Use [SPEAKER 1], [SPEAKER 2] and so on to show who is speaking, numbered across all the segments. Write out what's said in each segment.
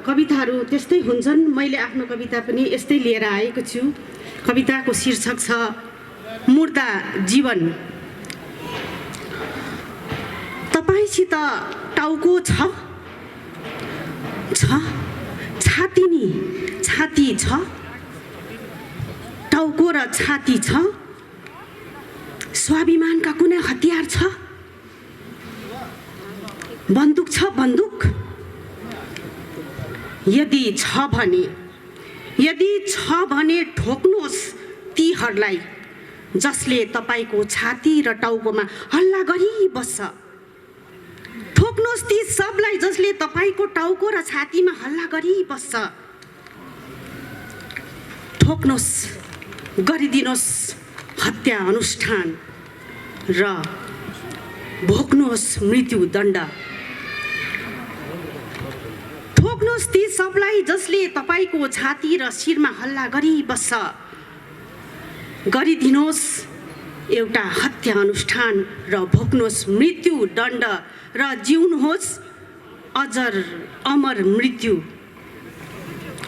[SPEAKER 1] कविताहरू त्यस्तै हुन्छन्। मैले आफ्नो कविता पनि यस्तै लिएर आएको छु। कविताको शीर्षक छ मुर्दा जीवन। तपाईसित टाउको छ छाती नि छाती छ, टाउको र छाती छ, स्वाभिमानका कुनै हतियार छ? बन्दुक छ बन्दुक? यदि छ भने ठोक्नुहोस् तीहरूलाई जसले तपाईको छाती र टाउकोमा हल्ला गरी बस्छ। ठोक्नुहोस् ती सबलाई जसले तपाईको टाउको र छातीमा हल्ला गरी बस्छ। ठोक्नुहोस्, गरिदिनुहोस् हत्या अनुष्ठान र भोग्नुहोस् मृत्युदण्ड। ठोक्नुहोस् ती सबलाई जसले तपाईको छाती र शिरमा हल्ला गरी बस्छ। गरिदिनुहोस् एउटा हत्या अनुष्ठान र भोग्नुहोस् मृत्युदण्ड र जिउनुहोस् अजर अमर मृत्यु।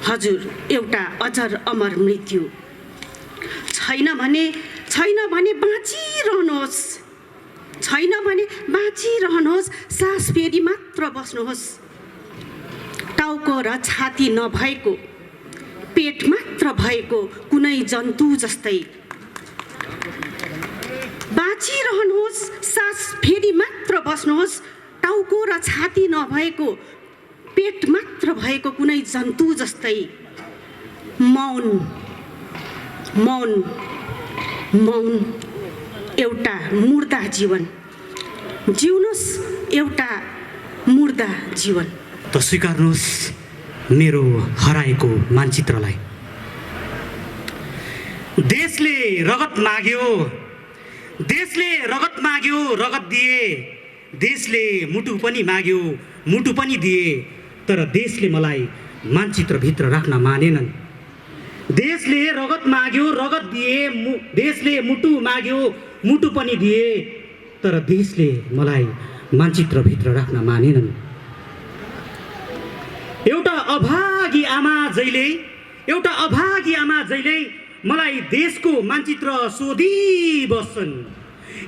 [SPEAKER 1] हजुर, एउटा अजर अमर मृत्यु। छैन भने बाँचिरहनुहोस्, छैन भने बाँचिरहनुहोस्, सास फेरि मात्र बस्नुहोस्। टाउको र छाती नभएको, पेट मात्र भएको कुनै जन्तु जस्तै बाँचिरहनुहोस्, सास फेरि मात्र बस्नुहोस्। टाउको र छाती नभएको, पेट मात्र भएको कुनै जन्तु जस्तै मौन मौन मौन एउटा मुर्दा जीवन। जिउनुहोस् एउटा मुर्दा जीवन।
[SPEAKER 2] त स्वीकार्नुहोस् मेरो हराएको मानचित्रलाई। देशले रगत माग्यो, रगत दिए। देशले मुटु पनि माग्यो, मुटु पनि दिए। तर देशले मलाई मानचित्रभित्र राख्न मानेनन्। देशले रगत माग्यो, रगत दिए। देशले मुटु माग्यो, मुटु पनि दिए। तर देशले मलाई मानचित्रभित्र राख्न मानेनन्। एउटा अभागी आमा जैले मलाई देशको मानचित्र सोधिबस्छन्।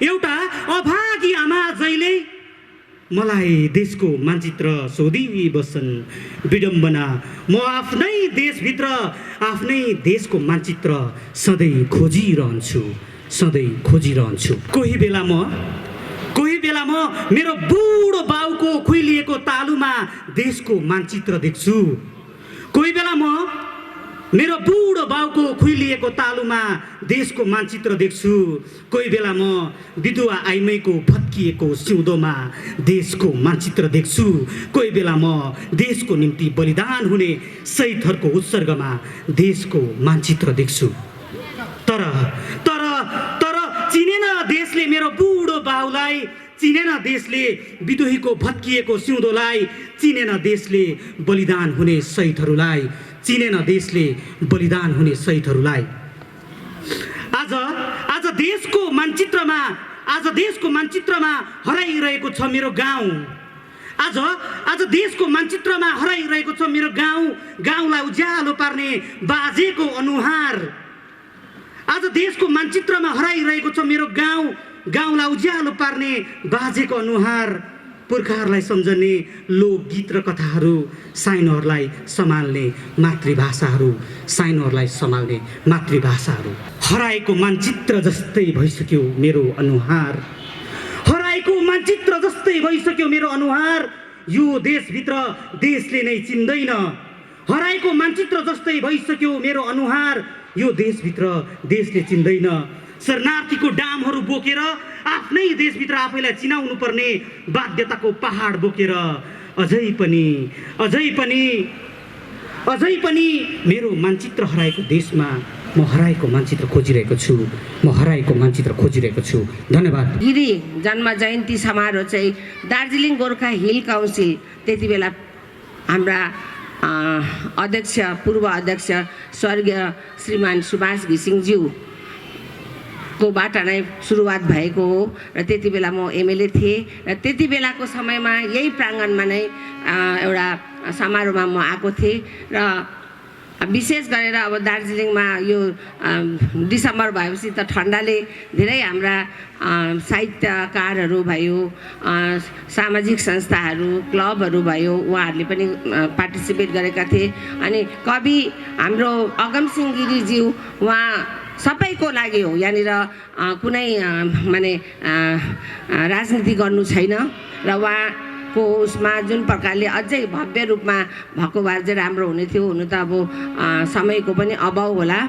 [SPEAKER 2] एउटा अभागी आमा जैले मलाई देशको मानचित्र सोधिबस्छन्। विडम्बना, म आफ्नै देशभित्र आफ्नै देशको मानचित्र सधैँ खोजिरहन्छु। कोही बेला म मेरो बुढो बाउको खुइलिएको तालुमा देशको मानचित्र देख्छु। कोही बेला म मेरो बुढो बाउको खुइलिएको तालुमा देशको मानचित्र देख्छु। कोही बेला म विधवा आइमैको भत्किएको सिउँदोमा देशको मानचित्र देख्छु। कोही बेला म देशको निम्ति बलिदान हुने शहीदहरूको उत्सर्गमा देशको मानचित्र देख्छु। तर चिनेन देशले मेरो बुढो बाउलाई, चिनेन देशले विद्रोहीको भत्किएको सिउँदोलाई, चिनेन देशले बलिदान हुने शहीदहरूलाई, चिनेन देशले बलिदान हुने शहीदहरूलाई। आज देशको मानचित्रमा हराइरहेको छ मेरो गाउँ। आज देशको मानचित्रमा हराइरहेको छ मेरो गाउँ। गाउँलाई उज्यालो पार्ने बाजेको अनुहार। आज देशको मानचित्रमा हराइरहेको छ मेरो गाउँ। गाउँलाई उज्यालो पार्ने बाजेको अनुहार। पुर्खाहरूलाई सम्झने लोकगीत र कथाहरू, साइनोहरूलाई सम्हाल्ने मातृभाषाहरू, हराएको मानचित्र जस्तै भइसक्यो मेरो अनुहार। हराएको मानचित्र जस्तै भइसक्यो मेरो अनुहार। यो देशभित्र देशले नै चिन्दैन। हराएको मानचित्र जस्तै भइसक्यो मेरो अनुहार। यो देशभित्र देशले चिन्दैन। शरणार्थीको डामहरू बोकेर आफ्नै देशभित्र आफैलाई चिनाउनु पर्ने बाध्यताको पहाड बोकेर अझै पनि मेरो मानचित्र हराएको देशमा म हराएको मानचित्र खोजिरहेको छु। धन्यवाद।
[SPEAKER 3] गिरी जन्म जयन्ती समारोह चाहिँ दार्जिलिङ गोर्खा हिल काउन्सिल त्यति बेला हाम्रा पूर्व अध्यक्ष स्वर्गीय श्रीमान सुभाष घिसिङज्यू कोबाट नै सुरुवात भएको हो र त्यति बेला म एमएलए थिएँ र त्यति बेलाको समयमा यही प्राङ्गणमा नै एउटा समारोहमा म आएको थिएँ र विशेष गरेर अब दार्जिलिङमा यो डिसेम्बर भएपछि त ठन्डाले धेरै हाम्रा साहित्यकारहरू भयो, सामाजिक संस्थाहरू, क्लबहरू भयो, उहाँहरूले पनि पार्टिसिपेट गरेका थिए। अनि कवि हाम्रो अगमसिंह गिरीज्यू उहाँ सबैको लागि हो, यहाँनिर कुनै माने राजनीति गर्नु छैन र उहाँको उसमा जुन प्रकारले अझै भव्य रूपमा भएको भए चाहिँ राम्रो हुने थियो। हुनु त अब समयको पनि अभाव होला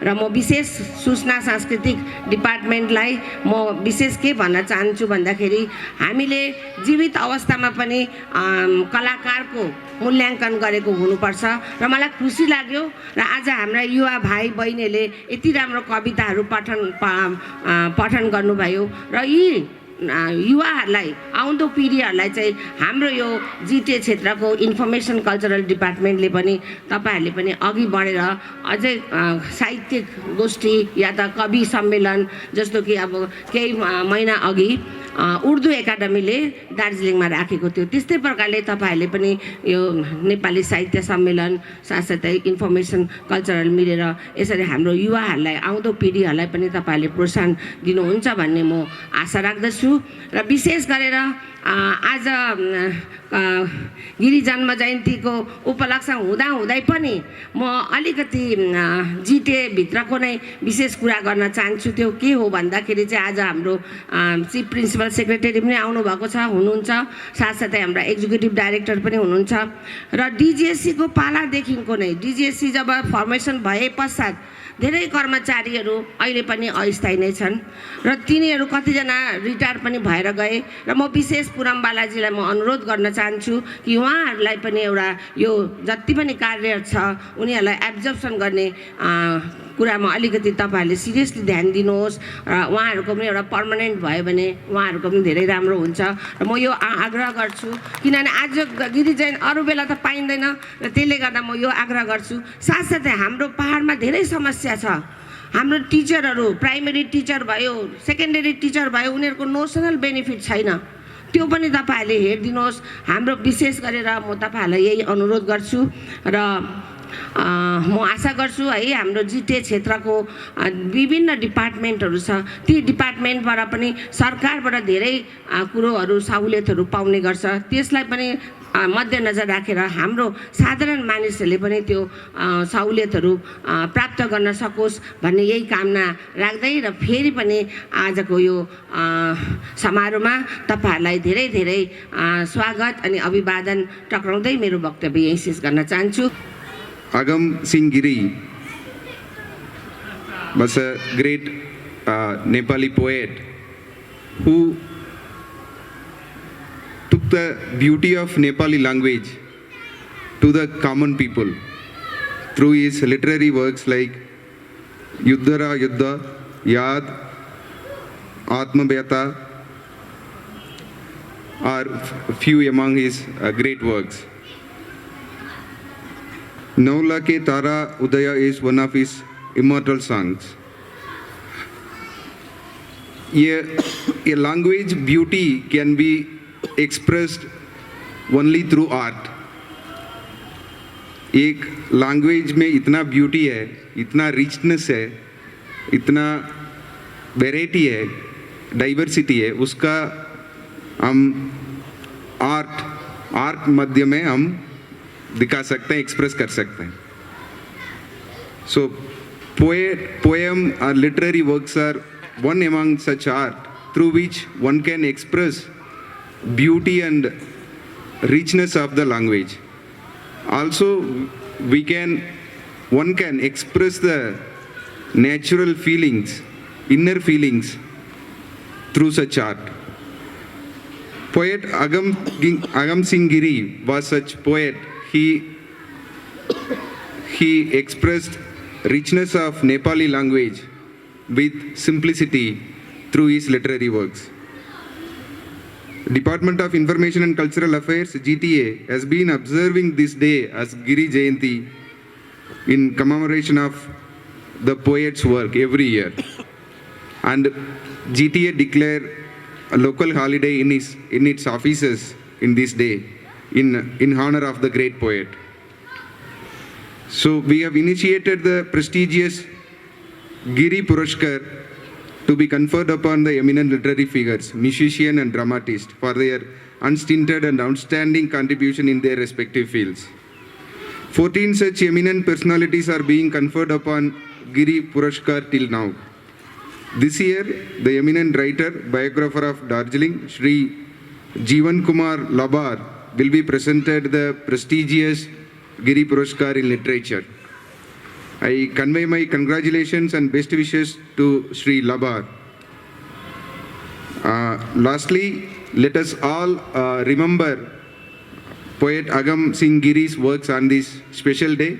[SPEAKER 3] र म विशेष सूचना सांस्कृतिक डिपार्टमेन्टलाई म विशेष के भन्न चाहन्छु भन्दाखेरि हामीले जीवित अवस्थामा पनि कलाकारको मूल्याङ्कन गरेको हुनुपर्छ र मलाई खुसी लाग्यो र आज हाम्रा युवा भाइ बहिनीले यति राम्रो कविताहरू पठन गर्नुभयो र यी युवाहरूलाई आउँदो पिँढीहरूलाई चाहिँ हाम्रो यो जिटिए क्षेत्रको इन्फर्मेसन कल्चरल डिपार्टमेन्टले पनि तपाईँहरूले पनि अघि बढेर अझै साहित्यिक गोष्ठी या त कवि सम्मेलन जस्तो कि अब केही महिना अघि उर्दू एकाडेमीले दार्जिलिङमा राखेको थियो, त्यस्तै प्रकारले तपाईँहरूले पनि यो नेपाली साहित्य सम्मेलन साथसाथै इन्फर्मेसन कल्चरल मिलेर यसरी हाम्रो युवाहरूलाई आउँदो पिँढीहरूलाई पनि तपाईँहरूले प्रोत्साहन दिनुहुन्छ भन्ने म आशा राख्दछु। र विशेष गरेर आज गिरी जन्म जयन्तीको उपलक्ष्य हुँदाहुँदै पनि म अलिकति जिटिए भित्रको नै विशेष कुरा गर्न चाहन्छु। त्यो के हो भन्दाखेरि चाहिँ आज हाम्रो चिफ प्रिन्सिपल सेक्रेटरी पनि आउनुभएको छ हुनुहुन्छ, साथसाथै हाम्रा एक्जिक्युटिभ डाइरेक्टर पनि हुनुहुन्छ र डिजिएससीको पालादेखिको नै डिजिएससी जब फर्मेसन भए पश्चात धेरै कर्मचारीहरू अहिले पनि अस्थायी नै छन् र तिनीहरू कतिजना रिटायर पनि भएर गए र म विशेष पुरम बालाजीलाई म अनुरोध गर्न चाहन्छु कि उहाँहरूलाई पनि एउटा यो जति पनि कार्यरत छ उनीहरूलाई एब्जर्प्सन गर्ने कुरामा अलिकति तपाईँहरूले सिरियसली ध्यान दिनुहोस् र उहाँहरूको पनि एउटा पर्मानेन्ट भयो भने उहाँहरूको पनि धेरै राम्रो हुन्छ र म यो आग्रह गर्छु। किनभने आज गिरी जयन्ती अरू बेला त पाइँदैन र त्यसले गर्दा म यो आग्रह गर्छु। साथसाथै हाम्रो पहाडमा धेरै समस्या छ। हाम्रो टिचरहरू प्राइमेरी टिचर भयो, सेकेन्डरी टिचर भयो, उनीहरूको नोसनल बेनिफिट छैन, त्यो पनि तपाईँहरूले हेरिदिनुहोस्। हाम्रो विशेष गरेर म तपाईँहरूलाई यही अनुरोध गर्छु र म आशा गर्छु है हाम्रो जिटिए क्षेत्रको विभिन्न डिपार्टमेन्टहरू छ, ती डिपार्टमेन्टबाट पनि सरकारबाट धेरै कुरोहरू सहुलियतहरू पाउने गर्छ, त्यसलाई पनि मध्यनजर राखेर हाम्रो साधारण मानिसहरूले पनि त्यो सहुलियतहरू प्राप्त गर्न सकोस् भन्ने यही कामना राख्दै र फेरि पनि आजको यो समारोहमा तपाईँहरूलाई धेरै धेरै स्वागत अनि अभिवादन टक्राउँदै मेरो वक्तव्य यही शेष गर्न चाहन्छु।
[SPEAKER 4] Agam Singh Giri was a great Nepali poet who took the beauty of Nepali language to the common people through his literary works like Yuddhara Yuddha, Yad, Atmavyata are few among his great works. Naula Ke Tara Udaya is one of his immortal songs. A language beauty can be expressed only through art. एक language में इतना beauty है, इतना richness है, इतना variety है, diversity है, उसका हम आर्ट मध्य में हम दिखा सकते हैं, एक्सप्रेस कर सकते हैं. So poem or literary works are one among such art through which one can express beauty and richness of the language. Also, one can express the natural feelings, inner feelings through such art. Poet Agam Singh Giri was such poet. He expressed richness of Nepali language with simplicity through his literary works. Department of Information and Cultural Affairs, GTA, has been observing this day as Giri Jayanti in commemoration of the poet's work every year. and GTA declare a local holiday in its offices in this day in honor of the great poet. So we have initiated the prestigious Giri Purushkar to be conferred upon the eminent literary figures, musician and dramatist, for their unstinted and outstanding contribution in their respective fields. 14 such eminent personalities are being conferred upon Giri Purushkar till now. This year, the eminent writer, biographer of Darjeeling, Shri Jeevan Kumar Labar, will be presented the prestigious Giri Purushkar in literature. I convey my congratulations and best wishes to Shri Labar. Lastly, let us all remember poet Agam Singh Giri's works on this special day.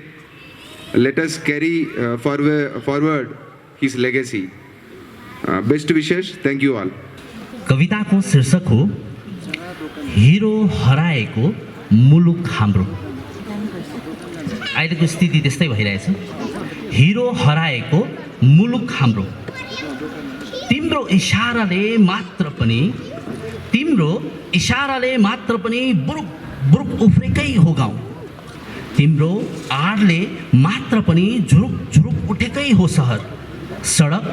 [SPEAKER 4] Let us carry forward his legacy. Best wishes. Thank you all.
[SPEAKER 5] कविताको शीर्षक हो hero हराएको मुलुक हाम्रो। अहिलेको स्थिति त्यस्तै भइरहेछ। हिरो हराएको मुलुक हाम्रो। तिम्रो इशाराले मात्र पनि बुरुक बुरुक उफ्रेकै हो गाउँ। तिम्रो आडले मात्र पनि झुरुक झुरुक उठेकै हो सहर। सडक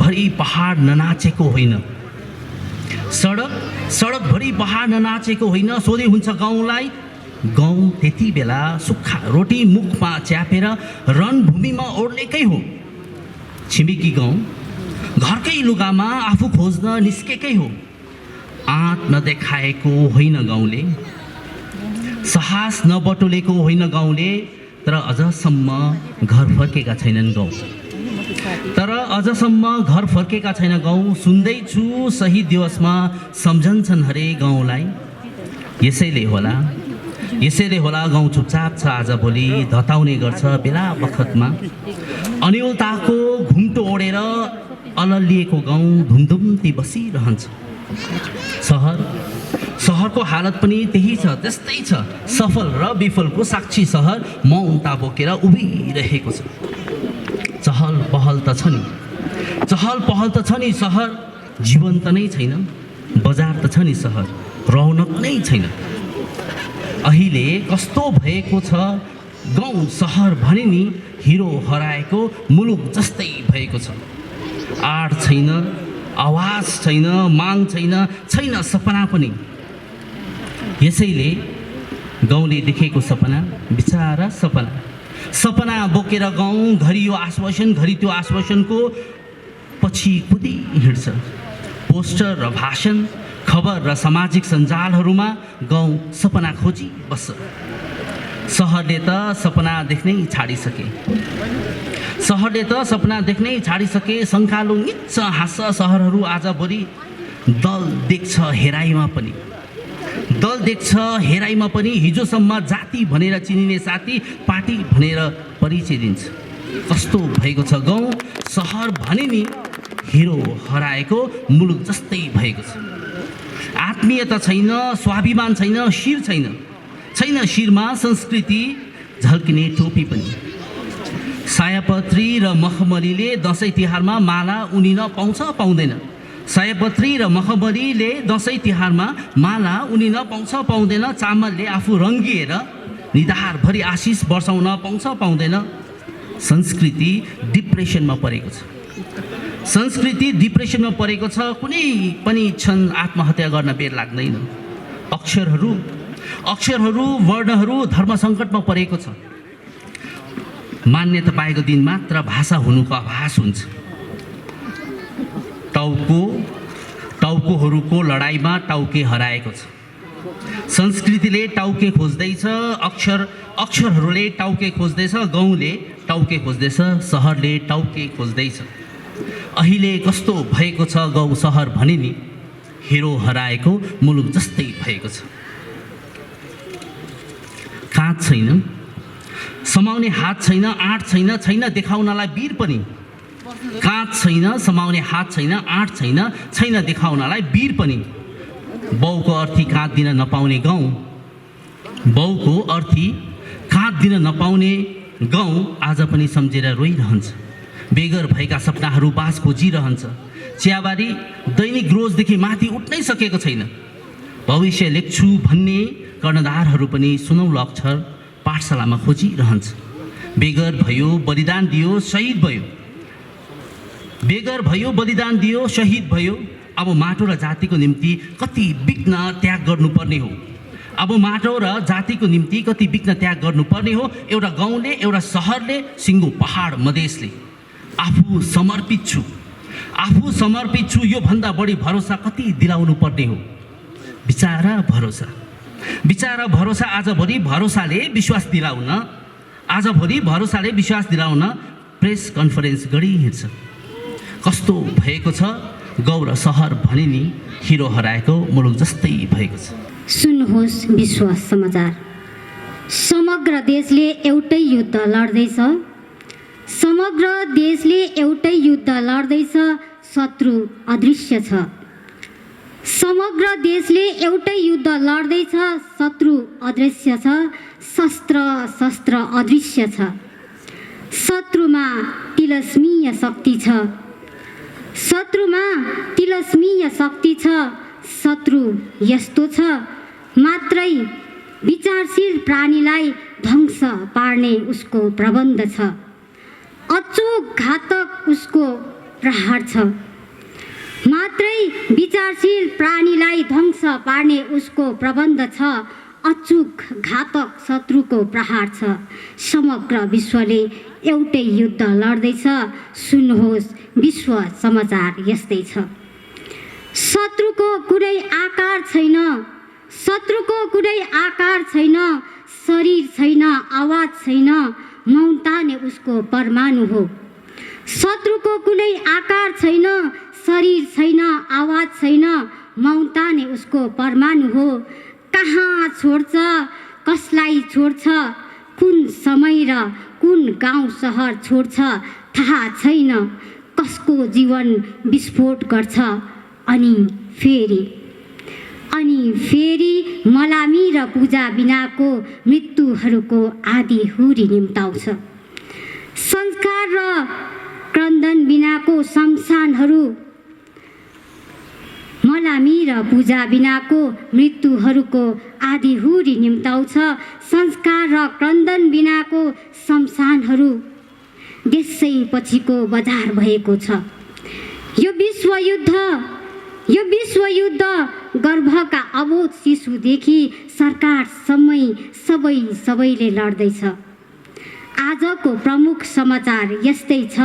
[SPEAKER 5] भरि पहाड ननाचेको होइन। सडक भरि पहाड ननाचेको होइन। सोधे हुन्छ गाउँलाई। गाउँ त्यति बेला सुक्खा रोटी मुखमा च्यापेर रणभूमिमा ओर्लेकै हो। छिमेकी गाउँ घरकै लुगामा आफू खोज्न निस्केकै हो। आँट नदेखाएको होइन गाउँले। साहस नबटुलेको होइन गाउँले। तर अझसम्म घर फर्केका छैनन् गाउँ। सुन्दैछु शहीद दिवसमा सम्झन्छन् हरे गाउँलाई। यसैले होला गाउँ चुपचाप छ आजभोलि। धताउने गर्छ बेला बखतमा। अन्योलताको घुम्टो ओढेर अललिएको गाउँ धुमधुम्ती बसिरहन्छ। सहरको हालत पनि त्यही छ, त्यस्तै छ। सफल र विफलको साक्षी सहर मौनता बोकेर उभिरहेको छ। चहल पहल त छ नि सहर, जीवन्त नै छैन। बजार त छ नि सहर, रौनक नै छैन। अहिले कस्तो भएको छ गाउँ सहर भने नि हिरो हराएको मुलुक जस्तै भएको छ। आड छैन, आवाज छैन, माग छैन सपना पनि। यसैले गाउँले देखेको सपना बिचारा सपना बोकेर गाउँ घरि यो आश्वासन घरि त्यो आश्वासनको पछि कुदी हिँड्छ। पोस्टर र भाषण, खबर र सामाजिक सञ्जालहरूमा गाउँ सपना खोजी बस्छ। सहरले त सपना देख्नै छाडिसके। सङ्कालो निच्च हाँस्छ सहरहरू आजभोलि। दल देख्छ हेराइमा पनि। हिजोसम्म जाति भनेर चिनिने साथी पार्टी भनेर परिचय दिन्छ। कस्तो भएको छ गाउँ सहर भने नि हिरो हराएको मुलुक जस्तै भएको छ। आत्मीयता छैन, स्वाभिमान छैन, शिर छैन शिरमा संस्कृति झल्किने टोपी पनि। सयपत्री र मखमलीले दसैँ तिहारमा माला उनिन पाउँदैन। चामलले आफू रङ्गिएर निधारभरि आशिष बर्साउन पाउँदैन। संस्कृति डिप्रेसनमा परेको छ। कुनै पनि क्षण आत्महत्या गर्न बेर लाग्दैन। अक्षरहरू वर्णहरू धर्म सङ्कटमा परेको छ। मान्यता पाएको दिन मात्र भाषा हुनुको आभास हुन्छ। टाउकोहरूको लडाइँमा टाउके हराएको छ। संस्कृतिले टाउके खोज्दैछ, अक्षरहरूले टाउके खोज्दैछ, गाउँले टाउके खोज्दैछ, सहरले टाउके खोज्दैछ। अहिले कस्तो भएको छ गाउँ सहर भने नि हिरो हराएको मुलुक जस्तै भएको छ। काँध छैन, समाउने हात छैन, आँट छैन देखाउनलाई वीर पनि। काँध छैन, समाउने हात छैन, आँट छैन देखाउनलाई वीर पनि। बाउको अर्थी काँध दिन नपाउने गाउँ आज पनि सम्झेर रोइरहन्छ। बेगर भएका सपनाहरू बास खोजिरहन्छ। चियाबारी दैनिक रोजदेखि माथि उठ्नै सकेको छैन। भविष्य लेख्छु भन्ने कर्णधारहरू पनि सुनौलो अक्षर पाठशालामा खोजिरहन्छ। बेगर भयो, बलिदान दियो, शहीद भयो। बेगर भयो, बलिदान दियो, शहीद भयो। अब माटो र जातिको निम्ति कति विघ्न त्याग गर्नुपर्ने हो। अब माटो र जातिको निम्ति कति विघ्न त्याग गर्नुपर्ने हो। एउटा गाउँले, एउटा सहरले, सिङ्गो पहाड मधेसले आफू समर्पित छु यो भन्दा बढी भरोसा कति दिलाउनु पर्ने हो। बिचारा भरोसा आजभोलि भरोसाले विश्वास दिलाउन प्रेस कन्फरेन्स गरिहिँड्छ। कस्तो भएको छ गाउँ र सहर भने नि हिरो हराएको मुलुक जस्तै भएको छ।
[SPEAKER 6] सुन्नुहोस् विश्वास समाचार। समग्र देशले एउटै युद्ध लड्दैछ। शत्रु अदृश्य छ। समग्र देशले एउटै युद्ध लड्दैछ। शत्रु अदृश्य छ। शस्त्र अदृश्य छ। शत्रुमा तिलस्मीय शक्ति छ। शत्रु यस्तो छ, मात्रै विचारशील प्राणीलाई ध्वंस पार्ने उसको प्रबन्ध छ। अचूक घातक उसको प्रहार छ। मात्रै विचारशील प्राणीलाई ध्वंस पार्ने उसको प्रबन्ध छ। अचूक घातक शत्रुको प्रहार छ। समग्र विश्वले एउटै युद्ध लड्दैछ। सुन्नुहोस् विश्व समाचार यस्तै छ। शत्रुको कुनै आकार छैन। शरीर छैन, आवाज छैन। मौनता नै उसको परमाणु हो। शत्रुको कुनै आकार छैन, शरीर छैन, आवाज छैन। मौनता नै उसको परमाणु हो। कहाँ छोड्छ, कसलाई छोड्छ, कुन समय र कुन गाउँ सहर छोड्छ थाहा छैन। कसको जीवन विस्फोट गर्छ अनि फेरि मलामी र पूजा बिनाको मृत्युहरूको आदि हुरी निम्ताउँछ। संस्कार र क्रन्दन बिनाको शमशानहरू, मलामी र पूजा बिनाको मृत्युहरूको आदि हुरी निम्ताउँछ। संस्कार र क्रन्दन बिनाको शमशानहरू देशै पछिको बजार भएको छ। यो विश्वयुद्ध गर्भका अबोध शिशुदेखि सरकारसम्मै सबैले लड्दैछ। आजको प्रमुख समाचार यस्तै छ।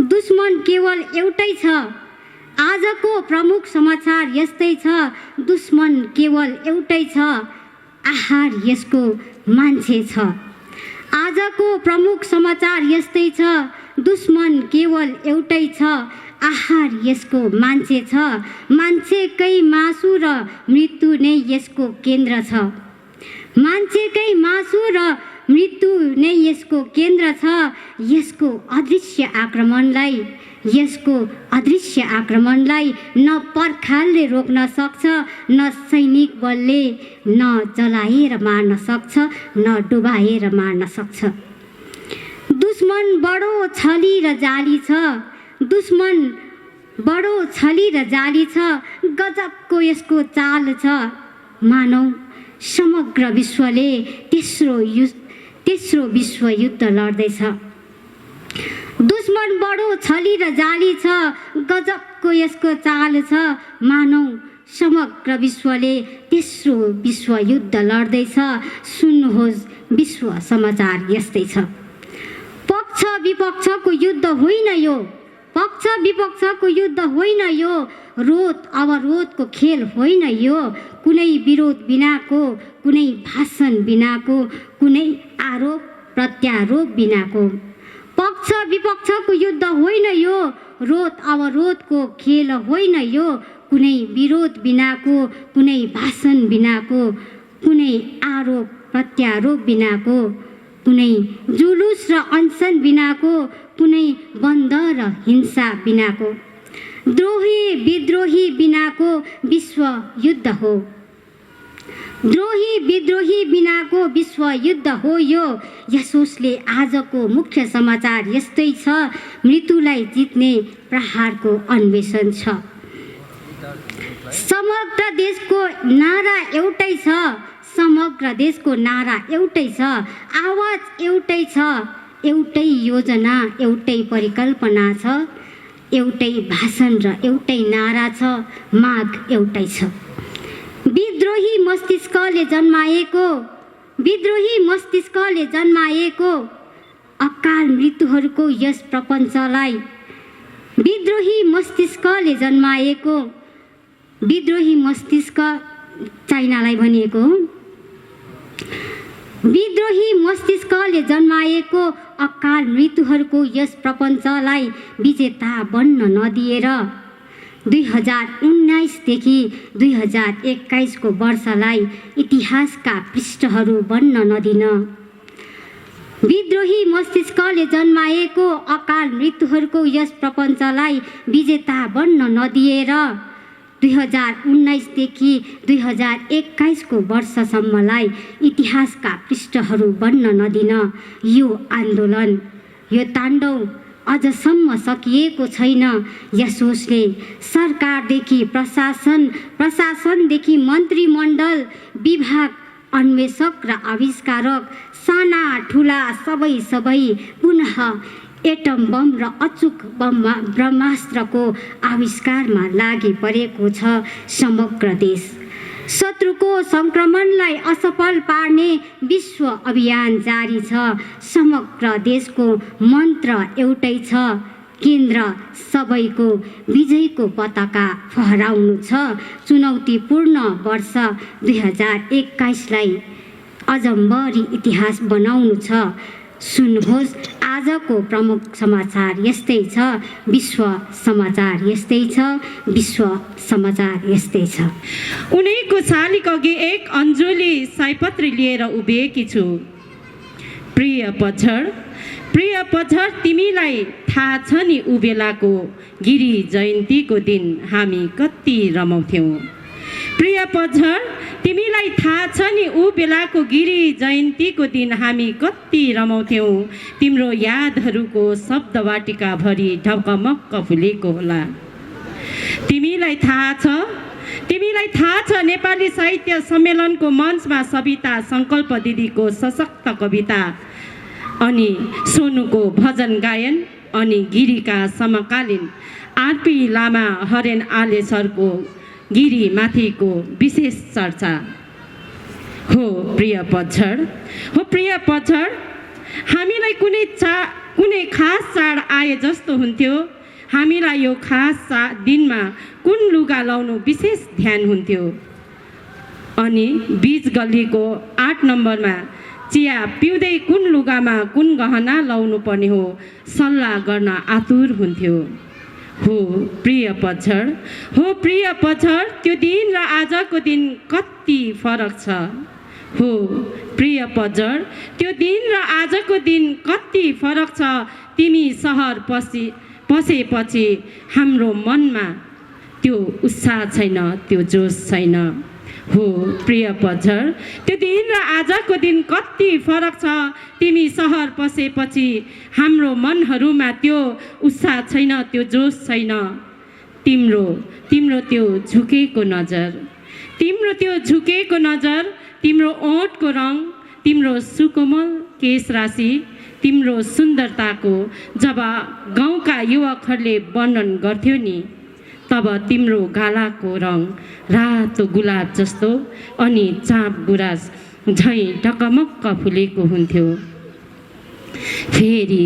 [SPEAKER 6] दुश्मन केवल एउटै छ। आजको प्रमुख समाचार यस्तै छ। दुश्मन केवल एउटै छ। आहार यसको मान्छे छ। आजको प्रमुख समाचार यस्तै छ। दुश्मन केवल एउटै छ। आहार यसको मान्छे छ। मान्छेकै मासु र मृत्यु नै यसको केन्द्र छ। मान्छेकै मासु र मृत्यु नै यसको केन्द्र छ। यसको अदृश्य आक्रमणलाई न पर्खालले रोक्न सक्छ, न सैनिक बलले, न जलाएर मार्न सक्छ, न डुबाएर मार्न सक्छ। दुश्मन बडो छली र जाली छ। गजबको यसको चाल छ। मानौ समग्र विश्वले तेस्रो विश्वयुद्ध लड्दैछ। दुश्मन बडो छली र जाली छ। गजबको यसको चाल छ। मानौ समग्र विश्वले तेस्रो विश्वयुद्ध लड्दैछ। सुन्नुहोस् विश्व समाचार यस्तै छ। पक्ष विपक्षको युद्ध होइन यो। रोध अवरोधको खेल होइन यो। कुनै विरोध बिनाको, कुनै भाषण बिनाको, कुनै आरोप प्रत्यारोप बिनाको। पक्ष विपक्षको युद्ध होइन यो। रोध अवरोधको खेल होइन यो। कुनै विरोध बिनाको, कुनै भाषण बिनाको, कुनै आरोप प्रत्यारोप बिनाको, कुनै जुलुस र अनसन बिनाको, कुनै बन्द र हिंसा बिनाको, द्रोही विद्रोही बिनाको विश्व युद्ध हो। द्रोही विद्रोही बिनाको विश्वयुद्ध हो यो। यसोसले आजको मुख्य समाचार यस्तै छ, मृत्युलाई जित्ने प्रहारको अन्वेषण छ। समग्र देशको नारा एउटै छ, समग्र देशको नारा एउटै छ, आवाज एउटै छ, एउटै योजना एउटै परिकल्पना छ, एउटै भाषण र एउटै नारा छ, माग एउटै छ। विद्रोही मस्तिष्कले जन्माएको अकाल मृत्युहरूको यस प्रपञ्चलाई, विद्रोही मस्तिष्क चाइनालाई भनिएको हो। विद्रोही मस्तिष्कले जन्माएको अकाल मृत्युहरूको यस प्रपञ्चलाई विजेता बन्न नदिएर 2019 देखि 2021 को वर्षलाई इतिहासका पृष्ठहरू बन्न नदिन, विद्रोही मस्तिष्कले जन्माएको अकाल मृत्युहरूको यस प्रपञ्चलाई विजेता बन्न नदिएर 2019 देखि 2021 को वर्षसम्मलाई इतिहासका पृष्ठहरू बन्न नदिन यो आन्दोलन, यो ताण्डव अझसम्म सकिएको छैन। यसोसले सरकारदेखि प्रशासनदेखि मन्त्रीमण्डल, विभाग, अन्वेषक र आविष्कारक, साना ठुला सबै पुनः एटम बम र अचूक ब्रह्मास्त्रको आविष्कारमा लागि परेको छ। समग्र देश शत्रुको सङ्क्रमणलाई असफल पार्ने विश्व अभियान जारी छ। समग्र देशको मन्त्र एउटै छ, केन्द्र सबैको विजयको पताका फहराउनु छ। चुनौतीपूर्ण वर्ष 2021लाई अजम्बरी इतिहास बनाउनु छ। सुन्नुहोस्, आजको प्रमुख समाचार यस्तै छ, विश्व समाचार यस्तै छ, विश्व समाचार यस्तै छ।
[SPEAKER 7] उनीको शालिग अघि एक अन्जुली सयपत्री लिएर उभिएकी छु। प्रिय पतझड, तिमीलाई थाहा छ नि उ बेलाको गिरी जयन्तीको दिन हामी कति रमाउँथ्यौँ। प्रिय पतझड, तिमीलाई थाहा छ नि उ बेलाको गिरी जयन्तीको दिन हामी कति रमाउँथ्यौँ। तिम्रो यादहरूको शब्दवाटिकाभरि ढकमक्क फुलेको होला। तिमीलाई थाहा छ नेपाली साहित्य सम्मेलनको मञ्चमा सविता सङ्कल्प दिदीको सशक्त कविता अनि सोनुको भजन गायन अनि गिरीका समकालीन आरपी लामा हरेन आले सरको गिरी माथिको विशेष चर्चा हो। प्रिय पतझड, हामीलाई कुनै खास चाड आए जस्तो हुन्थ्यो। हामीलाई यो खास दिनमा कुन लुगा लाउनु विशेष ध्यान हुन्थ्यो। अनि बीच गल्लीको 8 नम्बरमा चिया पिउँदै कुन लुगामा कुन गहना लाउनु पर्ने हो सल्लाह गर्न आतुर हुन्थ्यो। हो प्रिय पतझड, त्यो दिन र आजको दिन कति फरक छ। हो प्रिय पतझड, त्यो दिन र आजको दिन कति फरक छ। तिमी सहर पसेपछि हाम्रो मनमा त्यो उत्साह छैन, त्यो जोस छैन। हो प्रिय पतझड, त्यो दिन र आजको दिन कति फरक छ। तिमी सहर पसेपछि हाम्रो मनहरूमा त्यो उत्साह छैन, त्यो जोस छैन। तिम्रो त्यो झुकेको नजर, तिम्रो ओठको रङ, तिम्रो सुकोमल केश राशि, तिम्रो सुन्दरताको जब गाउँका युवकहरूले वर्णन गर्थ्यो नि, तब तिम्रो गालाको रङ रातो गुलाब जस्तो अनि चाँप गुराँस झैँ ढकमक्क फुलेको हुन्थ्यो। फेरि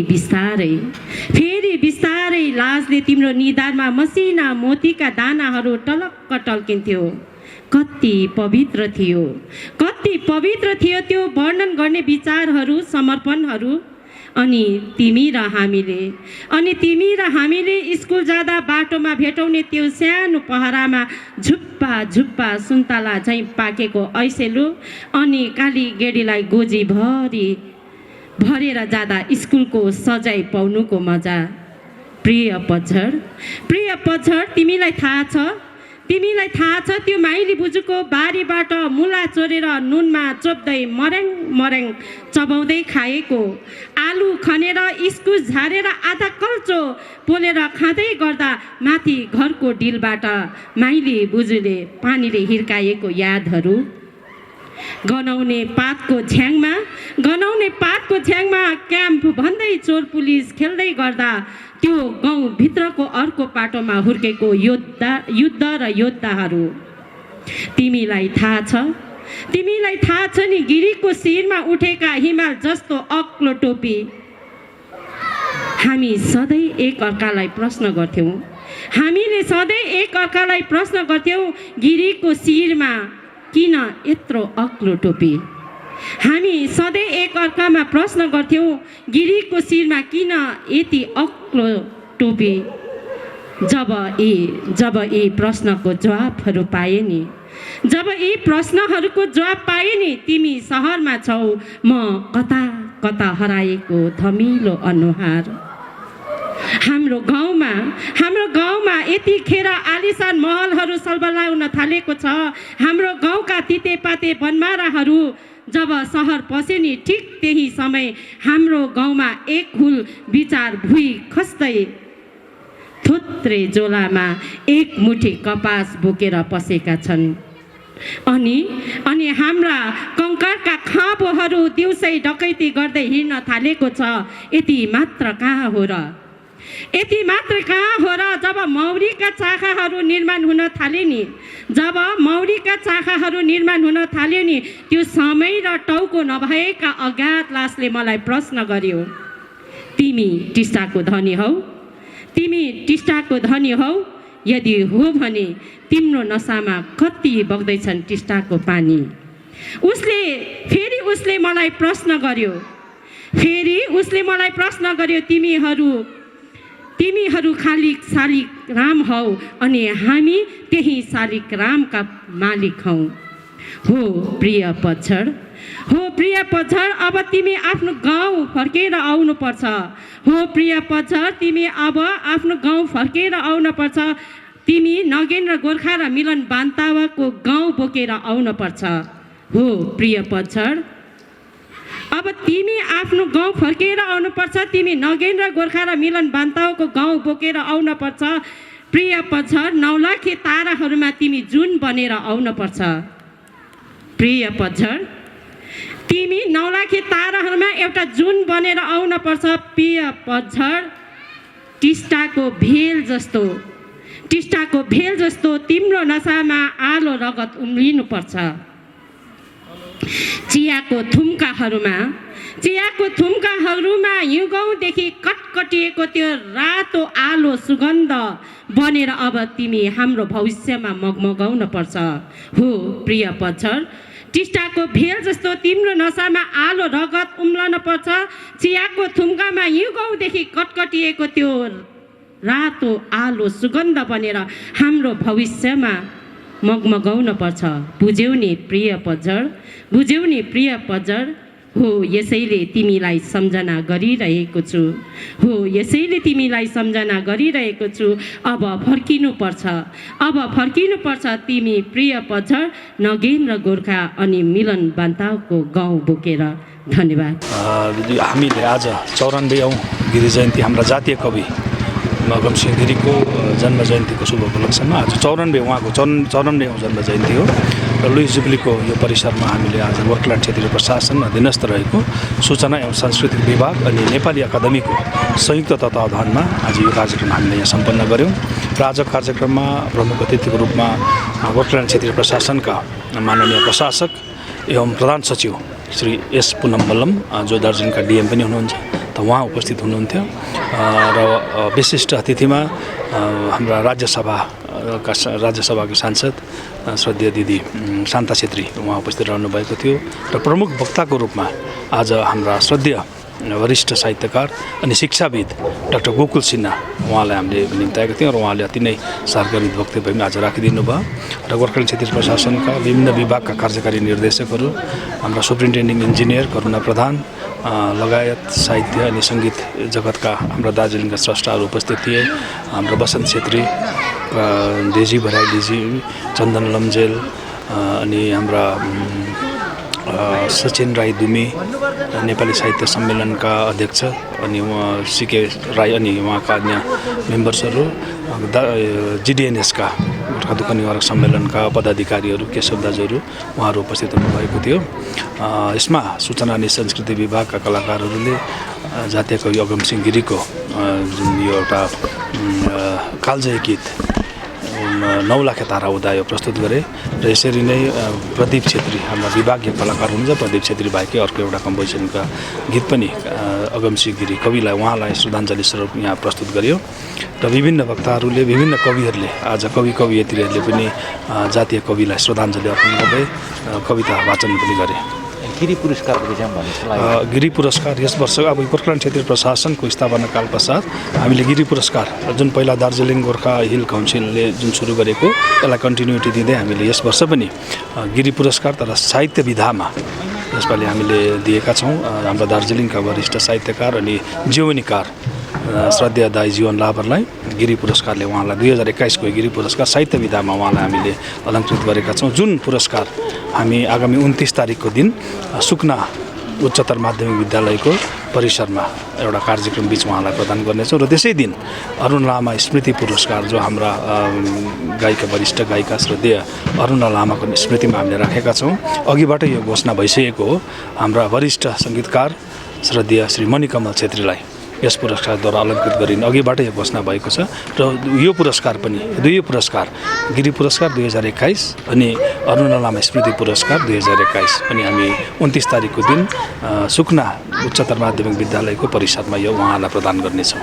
[SPEAKER 7] बिस्तारै लाजले तिम्रो निधारमा मसिना मोतीका दानाहरू टलक्क टल्किन्थ्यो। कति पवित्र थियो त्यो वर्णन गर्ने विचारहरू, समर्पणहरू। अनि तिमी र हामीले स्कुल जाँदा बाटोमा भेटाउने त्यो सानो पहरामा झुप्पा सुन्तला झैँ पाकेको ऐसेलु अनि काली गेडीलाई गोजी भरेर जाँदा स्कुलको सजाय पाउनुको मजा। प्रिय पतझड, तिमीलाई थाहा छ तिमीलाई थाहा छ त्यो माइली बुजुको बारीबाट मुला चोरेर नुनमा चोप्दै मर्याङ मर्याङ चबाउँदै खाएको, आलु खनेर इस्कुस झारेर आधा कल्चो पोलेर खाँदै गर्दा माथि घरको डिलबाट माइली बुजुले पानीले हिर्काएको यादहरू, गनाउने पातको झ्याङमा क्याम्प भन्दै चोर पुलिस खेल्दै गर्दा त्यो गाउँभित्रको अर्को पाटोमा हुर्केको युद्ध र योद्धाहरू। तिमीलाई थाहा छ नि गिरीको शिरमा उठेका हिमाल जस्तो अग्लो टोपी। हामीले सधैँ एक अर्कालाई प्रश्न गर्थ्यौँ गिरीको शिरमा किन यत्रो अग्लो टोपी। हामी सधैँ एक अर्कामा प्रश्न गर्थ्यौँ गिरीको शिरमा किन यति अग्लो टोपी। जब यी प्रश्नको जवाबहरू पाएँ नि तिमी सहरमा छौ, म कता कता हराएको धमिलो अनुहार। हाम्रो गाउँमा यतिखेर आलिसान महलहरू सल्बलाउन थालेको छ। हाम्रो गाउँका तितेपाते बनमाराहरू जब सहर पसे नि ठिक त्यही समय हाम्रो गाउँमा एक हुल विचार भुइँ खस्दै थोत्रे झोलामा एक मुठी कपास बोकेर पसेका छन्। अनि हाम्रा कङ्करका खाँबोहरू दिउँसै डकैती गर्दै हिँड्न थालेको छ। यति मात्र कहाँ हो र जब मौरीका चाखाहरू निर्माण हुन थाल्यो नि त्यो समय र टाउको नभएका अज्ञात लासले मलाई प्रश्न गर्यो, तिमी टिस्टाको धनी हौ? यदि हो भने तिम्रो नसामा कति बग्दैछन् टिस्टाको पानी। उसले मलाई प्रश्न गर्यो, तिमीहरू खाली शालिक राम हौ अनि हामी त्यही शालिक रामका मालिक हौ। हो प्रिय पतझड, अब तिमी आफ्नो गाउँ फर्केर आउनुपर्छ। तिमी नगेन्द्र गोर्खा र मिलन बान्तावाको गाउँ बोकेर आउनुपर्छ। हो प्रिय पतझड, अब तिमी आफ्नो गाउँ फर्केर आउनुपर्छ। तिमी नगेन्द्र गोर्खा र मिलन बान्तावाको गाउँ बोकेर आउनुपर्छ। प्रिय पतझड, 9 लाखे ताराहरूमा तिमी जुन बनेर आउनुपर्छ। प्रिय पतझड, तिमी 9 लाखे ताराहरूमा एउटा जुन बनेर आउनुपर्छ। प्रिय पतझड, टिस्टाको भेल जस्तो तिम्रो नसामा आलो रगत उम्लिनुपर्छ। चियाको थुम्काहरूमा युगौँदेखि कटकटिएको त्यो रातो आलो सुगन्ध बनेर अब तिमी हाम्रो भविष्यमा मगमगाउन पर्छ। हो प्रिय पतझड, टिस्टाको भेल जस्तो तिम्रो नसामा आलो रगत उम्लन पर्छ। चियाको थुम्कामा युगौँदेखि कटकटिएको त्यो रातो आलो सुगन्ध बनेर हाम्रो भविष्यमा मगमगाउन पर्छ। बुझ्यौ नि प्रिय पतझड, हो यसैले तिमीलाई सम्झना गरिरहेको छु। अब फर्किनुपर्छ तिमी प्रिय पतझड, नगेन्द्र गोर्खा अनि मिलन बान्तावको गाउँ बोकेर। धन्यवाद।
[SPEAKER 8] हामीले आज 94औं गिरी जयन्ती हाम्रा जातीय कवि अगमसिंह गिरीको जन्म जयन्तीको शुभ उपलक्ष्यमा आज 94औं जन्म जयन्ती हो र लुइस जुब्लीको यो परिसरमा हामीले आज गोर्खाल्यान्ड क्षेत्रीय प्रशासन अधीनस्थ रहेको सूचना एवं सांस्कृतिक विभाग अनि नेपाली अकादमीको संयुक्त तत्वावधानमा आज यो कार्यक्रम हामीले यहाँ सम्पन्न गऱ्यौँ र आज कार्यक्रममा प्रमुख अतिथिको रूपमा गोर्खाल्यान्ड क्षेत्रीय प्रशासनका माननीय प्रशासक एवं प्रधान सचिव श्री एस पुनम मल्लम जो दार्जिलिङका डिएम पनि हुनुहुन्छ त उहाँ उपस्थित हुनुहुन्थ्यो र विशिष्ट अतिथिमा हाम्रा राज्यसभाका सांसद श्रद्धेय दिदी शान्ता छेत्री उहाँ उपस्थित रहनुभएको थियो र प्रमुख वक्ताको रूपमा आज हाम्रा श्रद्धेय वरिष्ठ साहित्यकार अनि शिक्षाविद डाक्टर गोकुल सिन्हा उहाँलाई हामीले निम्ताएका थियौँ र उहाँले अति नै सार्वजनिक वक्तव्य पनि आज राखिदिनु भयो र गोर्खाल्यान्ड क्षेत्रीय प्रशासनका विभिन्न विभागका कार्यकारी निर्देशकहरू हाम्रा सुप्रिन्टेन्डिङ इन्जिनियर करुणा प्रधान लगायत साहित्य अनि सङ्गीत जगतका हाम्रा दार्जिलिङका स्रष्टाहरू उपस्थित थिए। हाम्रो बसन्त छेत्री डेजी भराइलीजी, चन्दन लम्जेल, अनि हाम्रा सचिन राई दुमी नेपाली साहित्य सम्मेलनका अध्यक्ष, अनि उहाँ सिके राई अनि उहाँका अन्य मेम्बर्सहरू, जिडिएनएसका गोर्खा दुःख निवारक सम्मेलनका पदाधिकारीहरू, केशव दाजुहरू उहाँहरू उपस्थित हुनुभएको थियो। यसमा सूचना अनि संस्कृति विभागका कलाकारहरूले जातीय कवि अगमसिंह गिरीको जुन यो एउटा कालजयी गीत 9 लाखे तारा उदायो प्रस्तुत गरे र यसरी नै प्रदीप छेत्री हाम्रा विभागीय कलाकार हुनुहुन्छ। प्रदीप छेत्री बाहेकै अर्को एउटा कम्पोजिसनका गीत पनि अगमसिंह गिरी कविलाई उहाँलाई श्रद्धाञ्जली स्वरूप यहाँ प्रस्तुत गरियो र विभिन्न वक्ताहरूले, विभिन्न कविहरूले, आज कवियत्रीहरूले पनि जातीय कविलाई श्रद्धाञ्जली अर्पण गर्दै कविता वाचन पनि गरे।
[SPEAKER 9] गिरी पुरस्कारको विषयमा भन्नुहोस्।
[SPEAKER 8] गिरी पुरस्कार यस वर्ष अब गोर्खाल्यान्ड क्षेत्रीय प्रशासनको स्थापना काल पश्चात हामीले गिरी पुरस्कार जुन पहिला दार्जिलिङ गोर्खा हिल काउन्सिलले जुन सुरु गरेको त्यसलाई कन्टिन्युटी दिँदै हामीले यस वर्ष पनि गिरी पुरस्कार तर साहित्य विधामा यसपालि हामीले दिएका छौँ। हाम्रो दार्जिलिङका वरिष्ठ साहित्यकार अनि जीवनीकार श्रद्धेय दाई जीवन लाबरलाई गिरी पुरस्कारले उहाँलाई 2021 को गिरी पुरस्कार साहित्य विधामा उहाँलाई हामीले अलङ्कृत गरेका छौँ। जुन पुरस्कार हामी आगामी 29 तारिकको दिन सुकना उच्चतर माध्यमिक विद्यालयको परिसरमा एउटा कार्यक्रम बीच उहाँलाई प्रदान गर्नेछौँ र त्यसै दिन अरुण लामा स्मृति पुरस्कार जो हाम्रा गायिका वरिष्ठ गायिका श्रद्धेय अरुण लामाको स्मृतिमा हामीले राखेका छौँ। अघिबाट यो घोषणा भइसकेको हो। हाम्रा वरिष्ठ सङ्गीतकार श्रद्धेय श्री मणिकमल छेत्रीलाई यस पुरस्कारद्वारा अलङ्कृत गरिने अघिबाट यो घोषणा भएको छ र यो पुरस्कार पनि दुई पुरस्कार गिरी पुरस्कार 2021 अनि अरुण लामा स्मृति पुरस्कार 2021 पनि हामी 29 तारिकको दिन सुकना उच्चतर माध्यमिक विद्यालयको परिसरमा यो उहाँलाई प्रदान गर्नेछौँ।